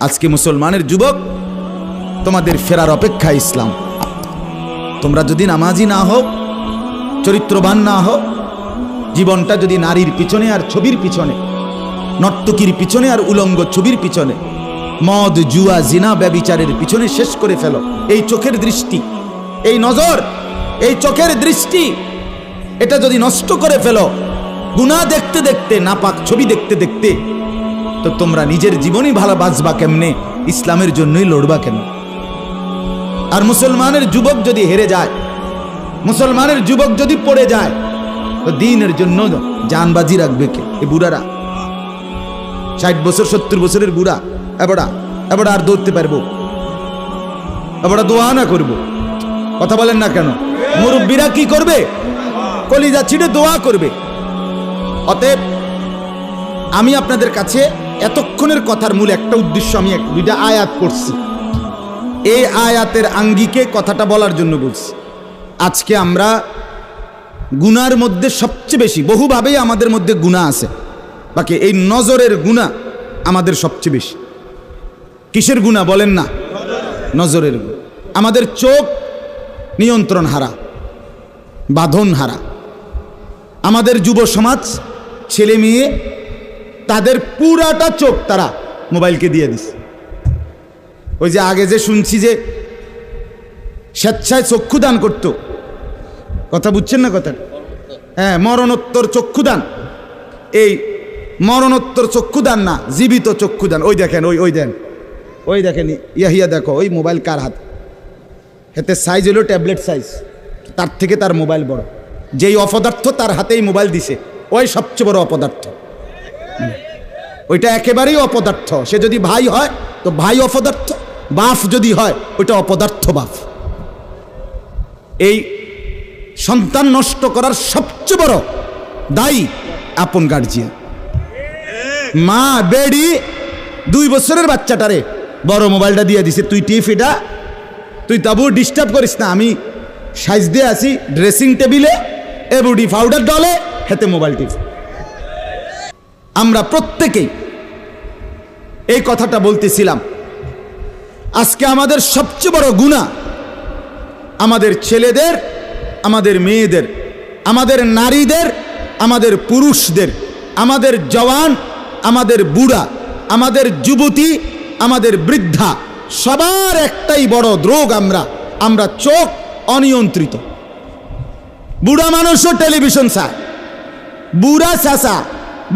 আজকে মুসলমানের যুবক, তোমাদের ফেরার অপেক্ষা ইসলাম। তোমরা যদি নামাজি না হও, চরিত্রবান না হও, জীবনটা যদি নারীর পিছনে আর ছবির পিছনে, নর্তকীর পিছনে আর উলঙ্গ ছবির পিছনে, মদ জুয়া জিনা ব্যভিচারের পিছনে শেষ করে ফেলো। এই চোখের দৃষ্টি, এই নজর, এই চোখের দৃষ্টি, এটা যদি নষ্ট করে ফেলো, গুনাহ দেখতে দেখতে, নাপাক ছবি দেখতে দেখতে, তো তোমরা নিজের জীবনই ভালো বাঁচবা কেমনে? ইসলামের জন্যই লড়বা কেন? আর মুসলমানের যুবক যদি হেরে যায়, মুসলমানের যুবক যদি পড়ে যায়, তো দ্বীনের জন্য জানবাজি রাখবে কে? এই বুড়ারা, 60 বছর 70 বছরের বুড়া, এবার আর দৌড়তে পারবো? এবার দোয়া না করবো? কথা বলেন না কেন? মুরব্বীরা কি করবে? কলিজা ছিঁড়ে দোয়া করবে। অতএব আমি আপনাদের কাছে এতক্ষণের কথার মূল একটা উদ্দেশ্য, আমি দুইটা আয়াত পড়ছি, এই আয়াতের আঙ্গিকে কথাটা বলার জন্য বলছি। আজকে আমরা গুনার মধ্যে সবচেয়ে বেশি, বহুভাবেই আমাদের মধ্যে গুনাহ আছে, বাকি এই নজরের গুনাহ আমাদের সবচেয়ে বেশি। কিসের গুনাহ বলেন না? নজরের গুনাহ। আমাদের চোখ নিয়ন্ত্রণ হারা, বাঁধন হারা। আমাদের যুব সমাজ, ছেলে মেয়ে, তাদের পুরাটা চোখ তারা মোবাইলকে দিয়ে দিছে। ওই যে আগে যে শুনছি যে স্বেচ্ছায় চক্ষুদান করত, কথা বুঝছেন না কথাটা? হ্যাঁ, মরণোত্তর চক্ষুদান। এই মরণোত্তর চক্ষুদান না, জীবিত চক্ষুদান। ওই দেখেন, ওই দেখেন ইয়াহিয়া, দেখো ওই মোবাইল কার হাত, হাতে সাইজ হলো ট্যাবলেট সাইজ, তার থেকে তার মোবাইল বড়। যেই অপদার্থ তার হাতেই মোবাইল দিছে, ওই সবচেয়ে বড় অপদার্থ। ওইটা একেবারেই অপদার্থ। সে যদি ভাই হয় তো ভাই অপদার্থ, বাপ যদি হয় ওইটা অপদার্থ বাপ। এই সন্তান নষ্ট করার সবচেয়ে বড় দায়ী আপন গার্জিয়ান। মা বেডি 2 বছরের বাচ্চাটারে বড় মোবাইলটা দিয়ে দিছে, তুই টিপ এটা, তুই তাবু ডিস্টার্ব করিস না, আমি সাইজ দিয়ে আসি ড্রেসিং টেবিলে, এবুডি পাউডার ডলে, হেতে মোবাইল টিপ। আমরা প্রত্যেকেই এই কথাটা বলতেছিলাম। আজকে আমাদের সবচেয়ে বড় গুনাহ আমাদের ছেলেদের, আমাদের মেয়েদের, আমাদের নারীদের, আমাদের পুরুষদের, আমাদের জওয়ান, আমাদের বুড়া, আমাদের যুবতী, আমাদের বৃদ্ধা, সবার একটাই বড় রোগ। আমরা চোখ অনিয়ন্ত্রিত। বুড়া মানুষও টেলিভিশন চায়, বুড়া চাচা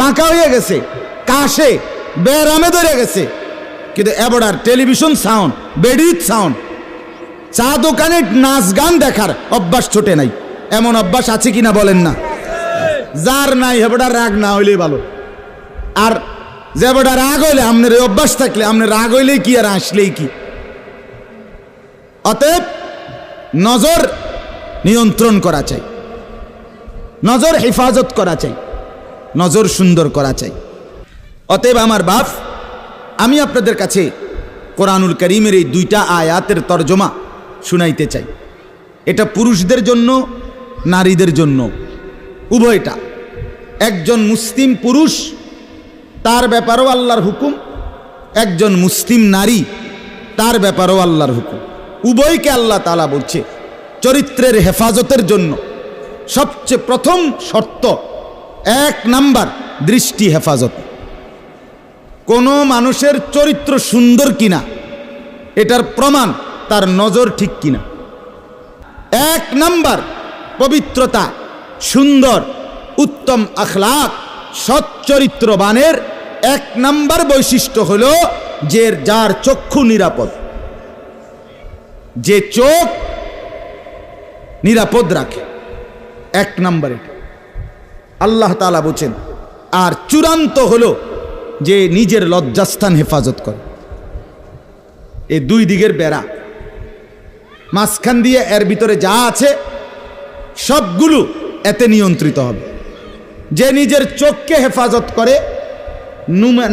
বাঁকা হয়ে গেছে, কাশে বেরামে ধরে গেছে, কিন্তু এবার টেলিভিশন সাউন্ড, বেডিত সাউন্ড, চা দোকানে নাচ গান দেখার অভ্যাস ছোটে নাই। এমন অভ্যাস আছে কিনা বলেন না? যার নাই হেবড়া রাগ না হইলেই ভালো। আর যে বেটা রাগ হইলে, আপনার এই অভ্যাস থাকলে, আপনার রাগ হইলেই কি আর আসলেই কি? অতএব নজর নিয়ন্ত্রণ করা চাই, নজর হেফাজত করা চাই, নজর সুন্দর করা চাই। অতএব আমার বাপ, আমি আপনাদের কাছে কোরআনুল কারীমের এই 2টা আয়াতের তরজমা শুনাইতে চাই। এটা পুরুষদের জন্য, নারীদের জন্য, উভয়টা। একজন মুসলিম পুরুষ, তার ব্যাপারেও আল্লাহর হুকুম, একজন মুসলিম নারী, তার ব্যাপারেও আল্লাহর হুকুম। উভয়কে আল্লাহ তাআলা বলছে চরিত্রের হেফাজতের জন্য সবচেয়ে প্রথম শর্ত, 1 নাম্বার দৃষ্টি হেফাজত। কোনো মানুষের চরিত্র সুন্দর কিনা এটার প্রমাণ তার নজর ঠিক কিনা। 1 নাম্বার পবিত্রতা, সুন্দর, উত্তম আখলাক, সৎ চরিত্রবানের 1 নাম্বার বৈশিষ্ট্য হলো যে যার চক্ষু নিরাপদ, যে চোখ নিরাপদ রাখে। 1 নাম্বার এটা আল্লাহ তাআলা বলেন। আর চূড়ান্ত হলো যে নিজের লজ্জাস্থান হেফাজত করে। এই 2 দিকের বেড়া, মাঝখান দিয়ে এর ভিতরে যা আছে সবগুলো এতে নিয়ন্ত্রিত হবে। যে নিজের চোখকে হেফাজত করে,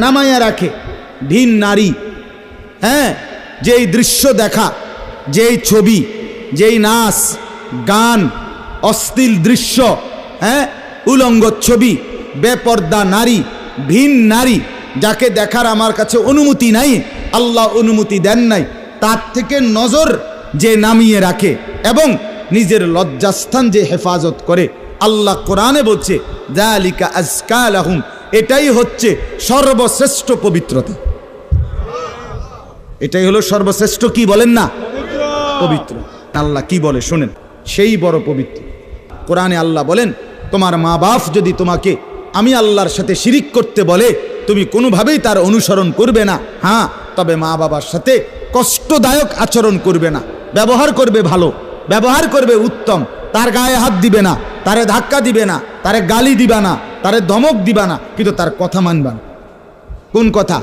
নামাইয়া রাখে, ভিন নারী, হ্যাঁ, যেই দৃশ্য দেখা, যেই ছবি, যেই নাচ গান, অশ্লীল দৃশ্য, হ্যাঁ, উলঙ্গ ছবি, বেপর্দা নারী, ভিন নারী, যাকে দেখার আমার কাছে অনুমতি নাই, আল্লাহ অনুমতি দেন নাই তার থেকে নজর যে নামিয়ে রাখে এবং নিজের লজ্জাস্থান যে হেফাজত করে, আল্লাহ কোরআনে বলছে যালিকা আজকা লাহুম, এটাই হচ্ছে সর্বশ্রেষ্ঠ পবিত্রতা। এটাই হলো সর্বশ্রেষ্ঠ, কি বলেন না, পবিত্র। আল্লাহ কি বলে শোনেন, সেই বড় পবিত্র। কোরআনে আল্লাহ বলেন তোমার মা বাপ যদি তোমাকে আমি আল্লাহর সাথে শিরিক করতে বলে তুমি কোনোভাবেই তার অনুসরণ করবে না। হ্যাঁ, তবে মা বাবার সাথে কষ্টদায়ক আচরণ করবে না, ব্যবহার করবে ভালো, ব্যবহার করবে উত্তম, তার গায়ে হাত দিবে না, তারে ধাক্কা দিবে না, তারে গালি দিবা না, তারে ধমক দিবা না, কিন্তু তার কথা মানবা না। কোন কথা?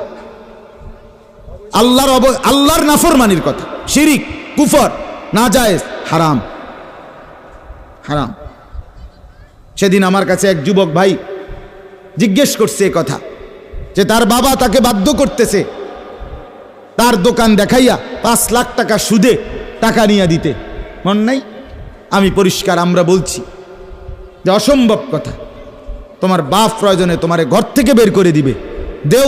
আল্লাহর নাফরমানির কথা, শিরিক, কুফর, নাজায়েজ, হারাম, হারাম। সেদিন আমার কাছে এক যুবক ভাই জিজ্ঞেস করছে এ কথা যে তার বাবা তাকে বাধ্য করতেছে তার দোকান দেখাইয়া 5 লাখ টাকা সুদে টাকা নিয়ে দিতে। মন নাই? আমি পরিষ্কার আমরা বলছি যে অসম্ভব কথা। তোমার বাপ প্রয়োজনে তোমারে ঘর থেকে বের করে দিবে, দেও।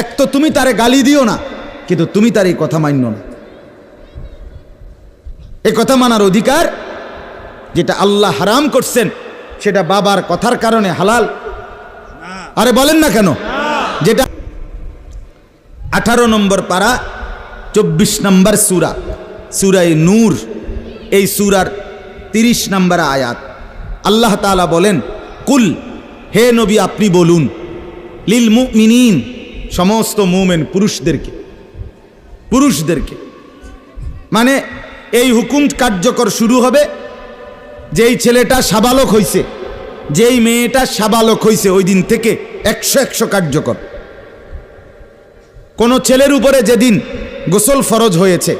এক তো তুমি তারে গালি দিও না, কিন্তু তুমি তার এই কথা মান্য না। এ কথা মানার অধিকার, যেটা আল্লাহ হারাম করছেন সেটা বাবার কথার কারণে হালাল? আরে বলেন না কেন? যেটা 18 নম্বর পারা 24 নম্বর সূরা, সূরায়ে নূর, এই সূরার 30 নম্বর আয়াত আল্লাহ তাআলা বলেন কুল, হে নবী আপনি বলুন, লিল মুমিনিন, সমস্ত মুমিন পুরুষদেরকে, মানে এই হুকুম কার্যকর শুরু হবে যেই ছেলেটা সাবালক হইছে, যেই মেয়েটা সাবালক হইছে, ওই দিন থেকে 100 কার্যকর। কোন ছেলের উপরে যেদিন গোসল ফরজ হয়েছে,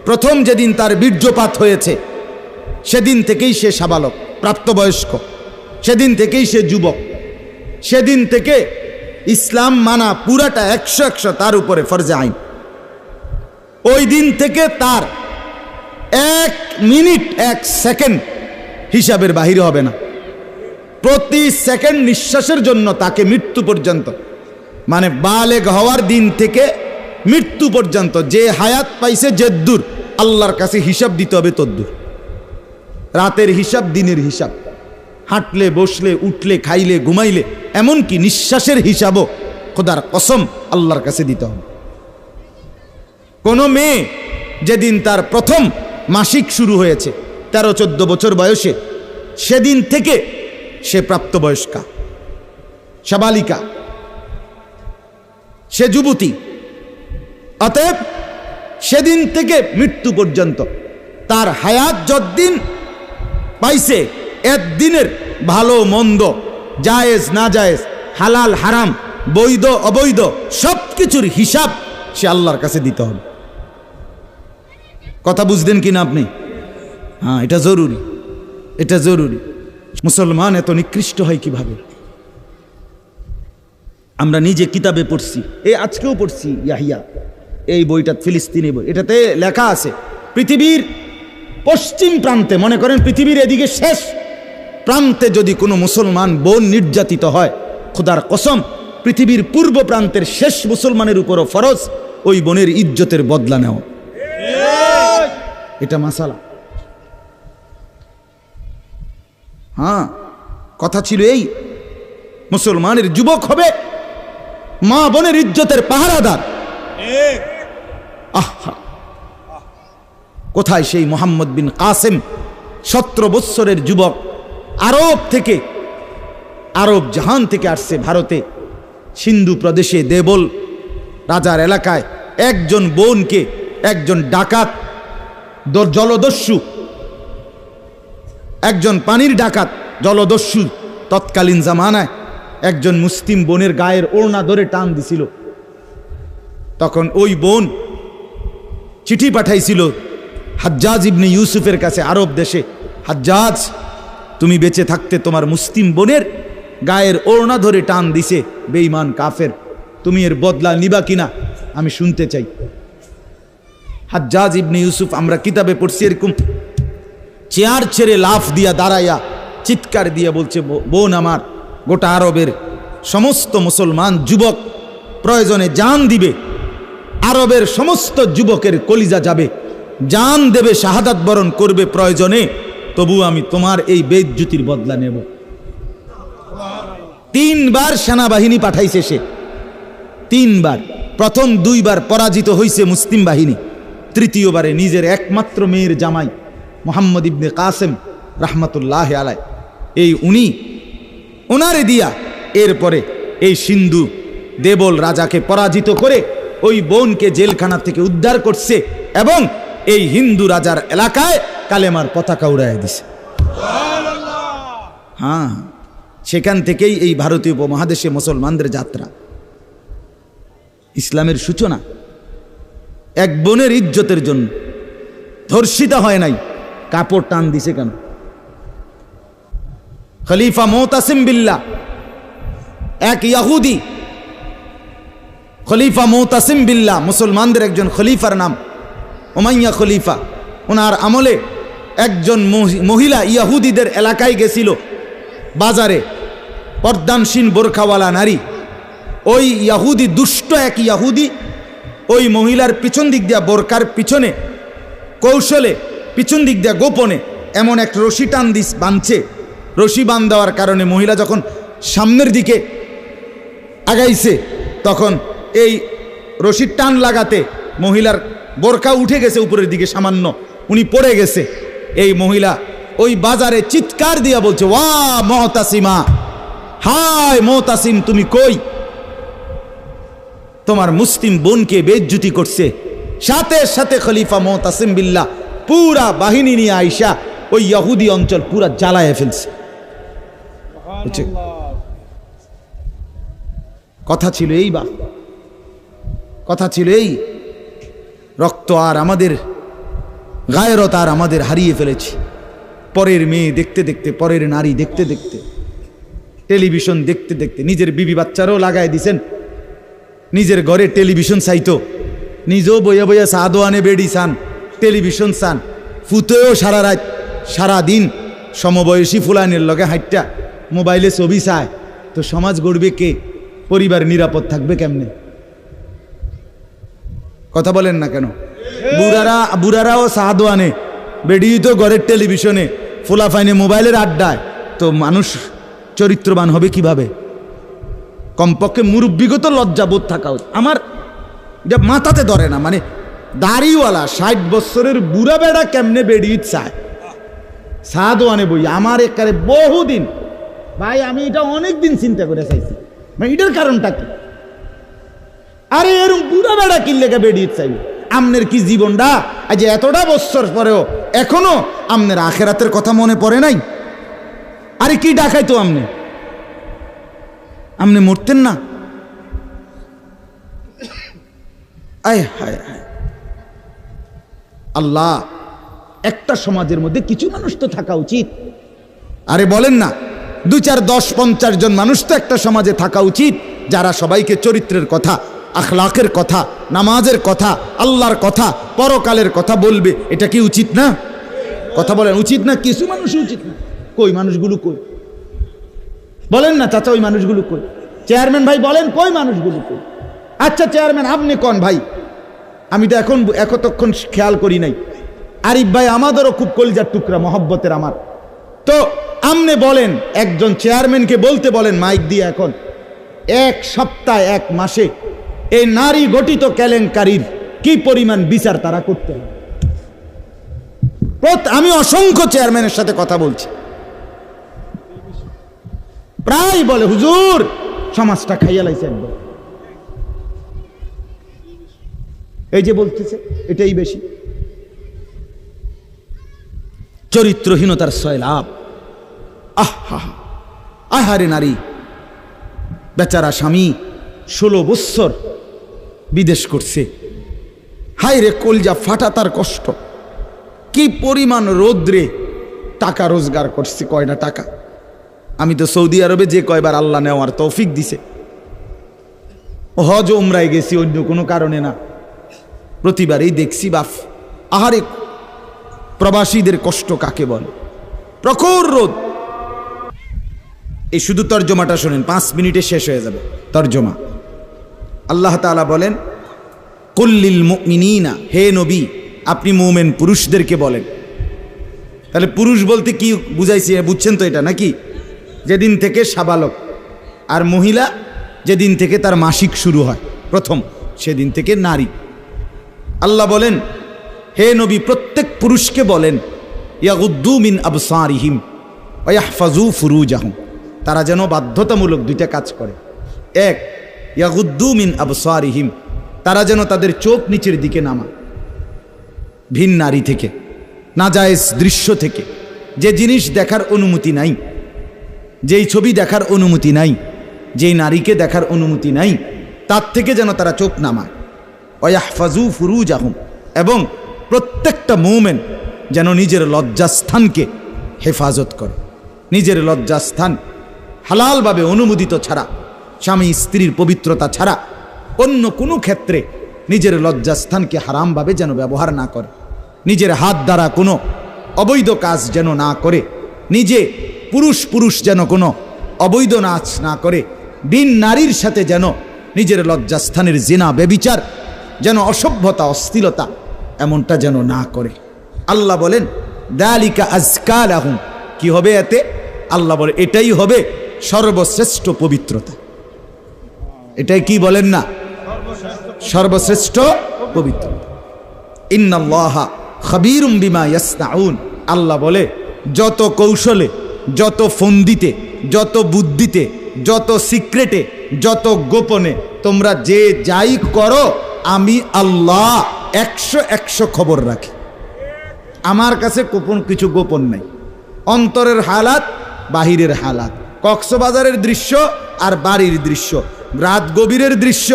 প্রথম যেদিন তার বীর্যপাত হয়েছে, সেদিন থেকেই সে সাবালক, প্রাপ্তবয়স্ক, সেদিন থেকেই সে যুবক, সেদিন থেকে ইসলাম মানা পুরাটা 100 তার উপরে ফরজে আইন। ওই দিন থেকে তার 1 মিনিট 1 সেকেন্ড হিসাবের বাহিরে হবে না। প্রতি সেকেন্ড নিঃশ্বাসের জন্য তাকে মৃত্যু পর্যন্ত, মানে বালেগ হওয়ার দিন থেকে মৃত্যু পর্যন্ত যে হায়াত পাইছে যেদ্দুর, আল্লাহর কাছে হিসাব দিতে হবে তদ্দুর। রাতের হিসাব, দিনের হিসাব, হাঁটলে, বসলে, উঠলে, খাইলে, ঘুমাইলে, এমনকি নিঃশ্বাসের হিসাবও খোদার কসম আল্লাহর কাছে দিতে হবে। কোনো মেয়ে যেদিন তার প্রথম মাসিক শুরু হয়েছে 13-14 বছর বয়সে, সেদিন থেকে সে প্রাপ্তবয়স্কা, সাবালিকা, সে যুবতী। অতএব সেদিন থেকে মৃত্যু পর্যন্ত তার হায়াত যতদিন পাইছে, একদিনের ভালো মন্দ, জায়েজ না জায়েজ, হালাল হারাম, বৈধ অবৈধ, সব কিছুর হিসাব সে আল্লাহর কাছে দিতে হবে। কথা বুঝলেন কিনা আপনি? হ্যাঁ, এটা জরুরি, এটা জরুরি। মুসলমান এত নিকৃষ্ট হয় কিভাবে? আমরা নিজে কিতাবে পড়ছি, এই আজকেও পড়ছি ইয়াহিয়া, এই বইটা ফিলিস্তিনি বই, এটাতে লেখা আছে পৃথিবীর পশ্চিম প্রান্তে, মনে করেন পৃথিবীর এদিকে শেষ প্রান্তে যদি কোনো মুসলমান বোন নির্যাতিত হয়, খোদার কসম পৃথিবীর পূর্ব প্রান্তের শেষ মুসলমানের উপরও ফরজ ওই বোনের ইজ্জতের বদলা নেওয়া। এটা মাসালা। হ্যাঁ, কথা ছিল এই, মুসলমানের যুবক হবে মা বোনের ইজ্জতের পাহারাদার। আহা, কোথায় সেই মোহাম্মদ বিন কাসেম, 17 বৎসরের যুবক, আরব থেকে, আরব জাহান থেকে আসছে ভারতে, সিন্ধু প্রদেশে দেবল রাজার এলাকায় একজন বোনকে একজন ডাকাত, জলদস্যু, একজন পানির ডাকাত, জলদস্যু, তৎকালীন জামানায় একজন মুসলিম বোনের গায়ের ওড়না ধরে টান দিছিল। তখন ওই বোন চিঠি পাঠাইছিল হাজ্জাজ ইবনে ইউসুফের কাছে আরব দেশে, হাজ্জাজ তুমি বেঁচে থাকতে তোমার মুসলিম বোনের গায়ের ওড়না ধরে টান দিছে বেঈমান কাফের, তুমি এর বদলা নিবা কিনা আমি শুনতে চাই। হাজ্জাজ ইবনে ইউসুফ, আমরা কিতাবে পড়ছি, এরকম চেয়ার ছেড়ে লাফ দিয়া দাঁড়াইয়া চিৎকার দিয়া বলছে, বোন আমার, গোটা আরবের সমস্ত মুসলমান যুবক প্রয়োজনে জান দিবে, আরবের সমস্ত যুবকের কলিজা যাবে, জান দেবে, শাহাদাত বরণ করবে প্রয়োজনে, তবু আমি তোমার এই বেইজ্জতির বদলা নেব। 3 বার সেনাবাহিনী পাঠাইছে সে, 3 বার। প্রথম 2 বার পরাজিত হয়েছে মুসলিম বাহিনী, তৃতীয়বারে নিজের একমাত্র মেয়ের জামাই মোহাম্মদ ইবনে কাসেম রাহমাতুল্লাহ আলাই, এই ওনারে দিয়া এরপরে এই সিন্ধু দেবল রাজাকে পরাজিত করে ওই বোনকে জেলখানা থেকে উদ্ধার করছে এবং এই হিন্দু রাজার এলাকায় কালেমার পতাকা উড়াইয়া দিছে। হ্যাঁ, সেখান থেকেই এই ভারতীয় উপমহাদেশে মুসলমানদের যাত্রা, ইসলামের সূচনা। এক বোনের ইজ্জতের জন্য ধর্ষিতা হয় নাই, কাপড় টান দিছে কেন? খলিফা মুতাসিম বিল্লাহ, এক ইহুদি খলিফা মুতাসিম বিল্লাহ, মুসলমানদের একজন খলিফার নাম উমাইয়া খলিফা। ওনার আমলে একজন মহিলা ইহুদিদের এলাকায় গেছিল, বাজারে পর্দানসীন বোরখাওয়ালা নারী। ওই ইহুদি, দুষ্ট এক ইহুদি, ওই মহিলার পিছন দিক দিয়া, বোরকার পিছনে কৌশলে পিছন দিক দিয়া গোপনে এমন এক রশি টান দিস বাঁধছে। রশি বাঁধ দেওয়ার কারণে মহিলা যখন সামনের দিকে আগাইছে, তখন এই রশির টান লাগাতে মহিলার বোরকা উঠে গেছে উপরের দিকে সামান্য, উনি পড়ে গেছে। এই মহিলা ওই বাজারে চিৎকার দিয়া বলছে, ওয়া মুতাসিমা, হায় মুতাসিম, তুমি কই? তোমার মুসলিম বোনকে বেইজ্জতি করছে। সাথে সাথে খলিফা মুতাসিম বিল্লাহ পুরা বাহিনী নিয়ে আইসা ওই ইহুদি অঞ্চল পুরা জ্বালায় ফেলছে। কথা ছিল এই, বা কথা ছিল এই, রক্ত আর আমাদের গায়রত আর আমাদের হারিয়ে ফেলেছি। পরের মেয়ে দেখতে দেখতে, পরের নারী দেখতে দেখতে, টেলিভিশন দেখতে দেখতে, নিজের বিবি বাচ্চারও লাগাই দিছেন। নিজের ঘরে টেলিভিশন চাইতো, নিজেও বইয়া বইয়া সাদো আনে, বেড়ি চান, টেলিভিশন চান, ফুতেও সারা রাত সারা দিন সমবয়সী ফুলানের লগে হাইটটা মোবাইলে ছবি চায়। তো সমাজ গড়বে কে? পরিবার নিরাপদ থাকবে কেমনে? কথা বলেন না কেন? বুড়ারাও সাদো আনে, বেড়ি তো ঘরের টেলিভিশনে, ফুলাফাইনে মোবাইলের আড্ডায়, তো মানুষ চরিত্রবান হবে কিভাবে? কমপক্ষে মুরব্বিগত লজ্জাবোধ থাকা উচিত। আমার এটা মাথাতে ধরে না, মানে দাড়িওয়ালা 60 বছরের বুড়া বেড়া কেমনে বেড়ি চায় সাদো আনে বই? আমার একারে বহুদিন ভাই, আমি এটা অনেক দিন চিন্তা করে চাইছি, মানে এটার কারণটা কি? আরে এরকম বুড়া বেড়া কিনলে বেড়িয়ে চাইবে? আমনের কি জীবনটা আজ এতটা বছর পরেও এখনো আমনের আখেরাতের কথা মনে পড়ে নাই? আরে কি ডাকাই তো আমনে মরতেন না? আয় হায় হায়, আল্লাহ, একটা সমাজের মধ্যে কিছু মানুষ তো থাকা উচিত। আরে বলেন না, 2, 4, 10, 50 জন মানুষ তো একটা সমাজে থাকা উচিত, যারা সবাইকে চরিত্রের কথা, আখলাকের কথা, নামাজের কথা, আল্লাহর কথা, পরকালের কথা বলবে। এটা কি উচিত না? কথা বলেন, উচিত না? কিছু মানুষ উচিত না। কই মানুষগুলো কই? বলেন না চাচা, ওই মানুষগুলো কই? চেয়ারম্যান ভাই বলেন, কই মানুষগুলো কই? আচ্ছা চেয়ারম্যান আপনি কোন ভাই? আমি তো এতক্ষণ খেয়াল করি নাই। আরিফ ভাই আমাদেরও খুব কলিজার টুকরা, মহব্বতের আমার। তো আমনে বলেন, একজন চেয়ারম্যানকে বলতে বলেন মাইক দিয়ে, এখন 1 সপ্তাহ 1 মাসে এই নারী গঠিত কেলেঙ্কারির কি পরিমাণ বিচার তারা করতে হবে? আমি অসংখ্য চেয়ারম্যানের সাথে কথা বলছি, প্রায় বলে হুজুর সমাজটা খাইয়া লাইছে একদম। এই যে বলতেছে এটাই বেশি। চরিত্রহীনতার সয়লাভ। আহারে নারী, বেচারা স্বামী 16 বছর বিদেশ করছে, হায় রে কলজা ফাটা তার কষ্ট। কি পরিমাণ রোদ্রে টাকা রোজগার করছে, কয়টা টাকা। আমি তো সৌদি আরবে যে কয়বার আল্লাহ নেওয়ার তৌফিক দিছে, হজ উমরায় গেছি, অন্য কোনো কারণে না, প্রতিবারই দেখছি বাফ, আহারে প্রবাসীদের কষ্ট কাকে বলে। প্রখর রোদ। এই শুধু তর্জমাটা শোনেন, 5 মিনিটে শেষ হয়ে যাবে তর্জমা। আল্লাহ তাআলা বলেন, কুল্লিল মুমিনিনা, হে নবী আপনি মুমিন পুরুষদেরকে বলেন। তাহলে পুরুষ বলতে কি বুঝাইছি বুঝছেন তো এটা নাকি? যেদিন থেকে সাবালক, আর মহিলা যেদিন থেকে তার মাসিক শুরু হয় প্রথম, সেদিন থেকে নারী। আল্লাহ বলেন হে নবী প্রত্যেক পুরুষকে বলেন ইয়াগুদ্দু মিন আবসারিহিম ওয়া ইয়াহফাজু ফুরুজাহুম, তারা যেন বাধ্যতামূলক দুইটা কাজ করে। এক, ইয়াগুদ্দু মিন আবসারিহিম, তারা যেন তাদের চোখ নিচের দিকে নামায় ভিন নারী থেকে, নাজায়েজ দৃশ্য থেকে, যে জিনিস দেখার অনুমতি নাই, যেই ছবি দেখার অনুমতি নাই, যেই নারীকে দেখার অনুমতি নাই, তার থেকে যেন তারা চোখ নামায়। ওয়া ইয়াহফাজু ফুরুজাহুম, এবং প্রত্যেকটা মুমিন যেন নিজের লজ্জাস্থানকে হেফাজত করে। নিজের লজ্জাস্থান হালালভাবে অনুমোদিত ছাড়া, স্বামী স্ত্রীর পবিত্রতা ছাড়া অন্য কোনো ক্ষেত্রে নিজের লজ্জাস্থানকে হারামভাবে যেন ব্যবহার না করে, নিজের হাত দ্বারা কোনো অবৈধ কাজ যেন না করে, নিজে পুরুষ যেন কোনো অবৈধ নাচ না করে, বিন নারীর সাথে যেন নিজের লজ্জাস্থানের জিনা ব্যভিচার, যেন অসভ্যতা অশ্লীলতা এমনটা যেন না করে। আল্লাহ বলেন যালিকা আযকা লাহুম, কি হবে এতে? আল্লাহ বলে এটাই হবে সর্বশ্রেষ্ঠ পবিত্রতা। এটাই কি বলেন না? সর্বশ্রেষ্ঠ পবিত্রতা। ইন্নাল্লাহা খাবীরুম বিমা ইয়াসনাউন, আল্লাহ বলে যত কৌশলে, যত ফন্দিতে, যত বুদ্ধিতে, যত সিক্রেটে, যত গোপনে তোমরা যে যাই করো, আমি আল্লাহ 100 খবর রাখি। আমার কাছে গোপন কিছু গোপন নাই। অন্তরের হালাত, বাহিরের হালাত, কক্সবাজারের দৃশ্য আর বাড়ির দৃশ্য, রাত গভীরের দৃশ্য,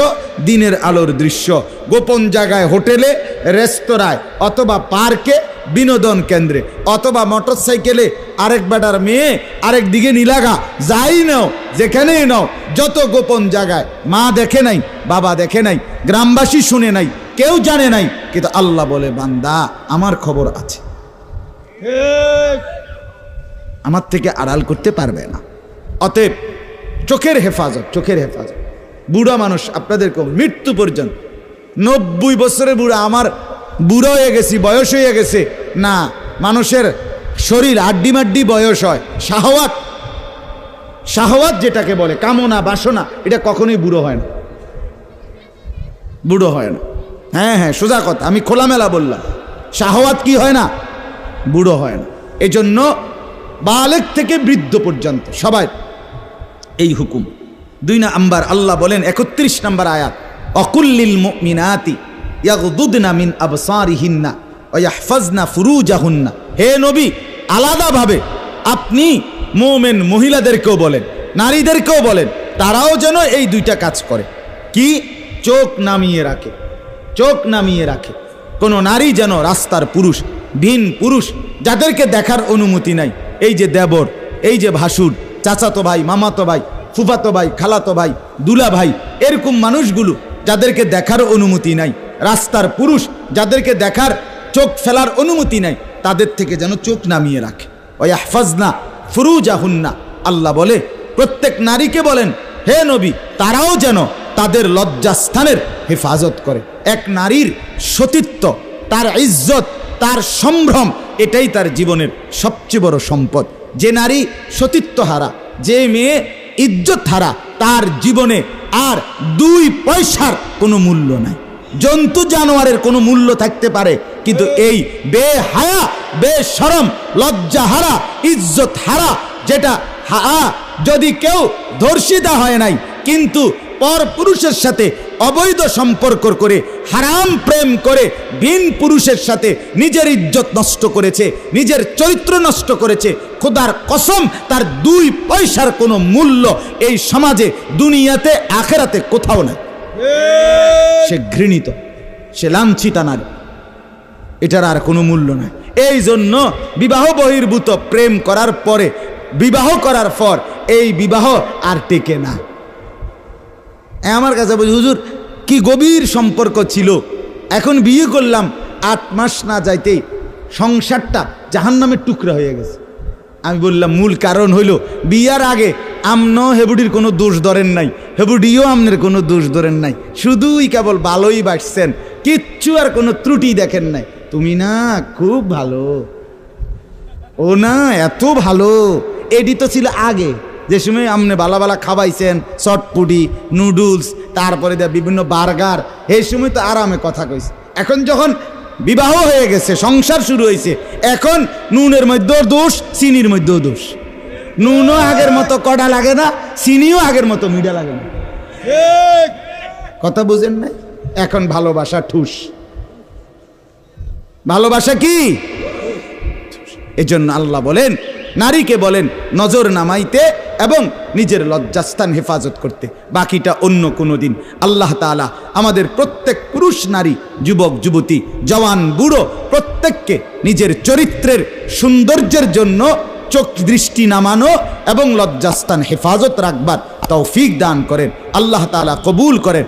দিনের আলোর দৃশ্য, গোপন জায়গায়, হোটেলে, রেস্তোরাঁয়, অথবা পার্কে, বিনোদন কেন্দ্রে, অথবা মোটরসাইকেলে আরেক বেটার মেয়ে আরেক দিকে নিলাগা, যাই নাও, যেখানেই নাও, যত গোপন জায়গায়, মা দেখে নাই, বাবা দেখে নাই, গ্রামবাসী শুনে নাই, কেউ জানে নাই, কিন্তু আল্লাহ বলে বান্দা আমার খবর আছে, আমার থেকে আড়াল করতে পারবে না। অতএব চোখের হেফাজত, চোখের হেফাজত। বুড়া মানুষ আপনাদেরকে মৃত্যু পর্যন্ত, 90 বছরের বুড়া, আমার বুড়ো হয়ে গেছি, বয়স হয়ে গেছে না, মানুষের শরীর আড্ডি মাড্ডি বয়স হয়। শাহওয়াত, শাহওয়াত যেটাকে বলে, কামনা বাসনা, এটা কখনোই বুড়ো হয় না, বুড়ো হয় না। হ্যাঁ, সোজা কথা, আমি খোলামেলা বললাম, শাহওয়াত কি হয় না? বুড়ো হয় না। এজন্য বালেগ থেকে বৃদ্ধ পর্যন্ত সবাই এই হুকুম। 2 নাম্বার আল্লাহ বলেন 31 নম্বর আয়াত, অকুল্লিল মুমিনাতি ইয়াগদুদনা মিন আবসারিহিন্না ওয়া ইয়াহফাজনা ফুরুজাহুন্না, হে নবী আলাদাভাবে আপনি মুমিন মহিলাদেরকেও বলেন, নারীদেরকেও বলেন, তারাও যেন এই 2টা কাজ করে। কি? চোখ নামিয়ে রাখে, চোখ নামিয়ে রাখে। কোনো নারী যেন রাস্তার পুরুষ, ভিন পুরুষ যাদেরকে দেখার অনুমতি নাই, এই যে দেবর, এই যে ভাসুর, চাচাতো ভাই, মামাতো ভাই, ফুফাতো ভাই, খালাতো ভাই, দুলা ভাই, এরকম মানুষগুলো যাদেরকে দেখার অনুমতি নাই, রাস্তার পুরুষ যাদেরকে দেখার, চোখ ফেলার অনুমতি নাই, তাদের থেকে যেন চোখ নামিয়ে রাখে। ওয়া ইয়াহফাজনা ফুরুজাহুন্না, আল্লাহ বলে প্রত্যেক নারীকে বলেন হে নবী তারাও যেন তাদের লজ্জাস্থানের হেফাজত করে। এক নারীর সতীত্ব, তার ইজ্জত, তার সম্ভ্রম, এটাই তার জীবনের সবচেয়ে বড় সম্পদ। যে নারী সতীত্ব হারা, যে মেয়ে ইজ্জত হারা, তার জীবনে আর 2 পয়সার কোনো মূল্য নাই। জন্তু জানোয়ারের কোনো মূল্য থাকতে পারে, কিন্তু এই বেহায়া, বেশরম, লজ্জা হারা, ইজ্জত হারা, যেটা যদি কেউ ধর্ষিতা হয় নাই কিন্তু পর পুরুষের সাথে অবৈধ সম্পর্ক করে, হারাম প্রেম করে, ভিন পুরুষের সাথে নিজের ইজ্জত নষ্ট করেছে, নিজের চরিত্র নষ্ট করেছে, খোদার কসম তার 2 পয়সার কোনো মূল্য এই সমাজে, দুনিয়াতে, আখেরাতে কোথাও নাই। সে ঘৃণিত, সে লাঞ্ছিতা নারী, এটার আর কোনো মূল্য নাই। এই জন্য বিবাহ বহির্ভূত প্রেম করার পরে, বিবাহ করার পর এই বিবাহ আর টেকে না। আমার কাছে বলি হুজুর কি গভীর সম্পর্ক ছিল, এখন বিয়ে করলাম, 8 মাস না যাইতেই সংসারটা জাহান্নামের টুকরা হয়ে গেছে। আমি বললাম মূল কারণ হইল বিয়ার আগে আমনো হেবুডির কোনো দোষ ধরেন নাই, হেবুডিও আমনের কোনো দোষ ধরেন নাই, শুধুই কেবল ভালোই বাসছেন, কিচ্ছু আর কোনো ত্রুটি দেখেন নাই। তুমি না খুব ভালো, ও না এত ভালো। এডি তো ছিল আগে, যে সময় আপনি বালা বালা খাওয়াইছেন, চটপুটি, নুডলস, তারপরে বিভিন্ন বার্গার, এই সময় তো আরামে কথা কইছে। এখন যখন বিবাহ হয়ে গেছে, সংসার শুরু হয়েছে, এখন নুনের মধ্যেও দোষ, চিনির মধ্যেও দোষ। নুনও আগের মতো কড়া লাগে না, চিনিও আগের মতো মিঠা লাগে না। কথা বুঝেন না? এখন ভালোবাসা ঠুস। ভালোবাসা কি? এজন্য আল্লাহ বলেন, নারীকে বলেন নজর নামাইতে এবং নিজের লজ্জাস্থান হেফাজত করতে, বাকিটা অন্য কোনো দিন। আল্লাহ তাআলা আমাদের প্রত্যেক পুরুষ নারী, যুবক যুবতী, জওয়ান বুড়ো প্রত্যেককে নিজের চরিত্রের সৌন্দর্যের জন্য চোখ দৃষ্টি নামানো এবং লজ্জাস্থান হেফাজত রাখবার তৌফিক দান করেন। আল্লাহ তাআলা কবুল করেন।